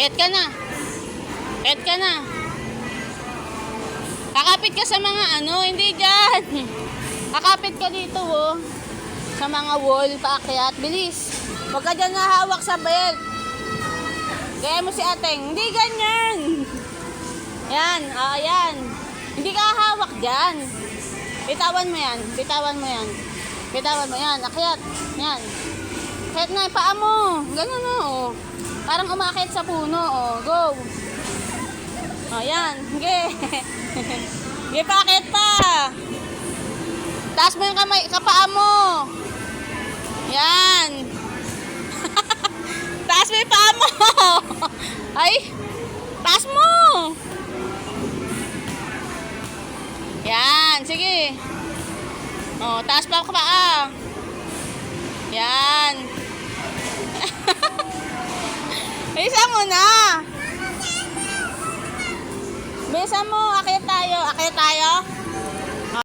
Akyat ka na. Akyat ka na. Kakapit ka sa mga ano, hindi dyan. Kakapit ka dito, oh. Sa mga wall, paakyat. Bilis. Huwag ka dyan nahawak sa belt. Gaya mo si ateng. Hindi ganyan. Yan, yan. Hindi ka hawak dyan. Bitawan mo yan. Bitawan mo yan. Bitawan mo yan. Akyat. Yan. Akyat na yung paa mo. Ganun, oh. Parang umakyat sa puno, oh. Go. Oh, yan. Sige. Sige, paakyat pa. Taas mo yung kamay, kapaa mo. Yan. Taas mo yung paa mo. Ay. Taas mo. Yan. Sige. Oh, taas pa ang paa. Yan. Bisa mo na. Bisa mo. Akyat tayo. Akyat tayo.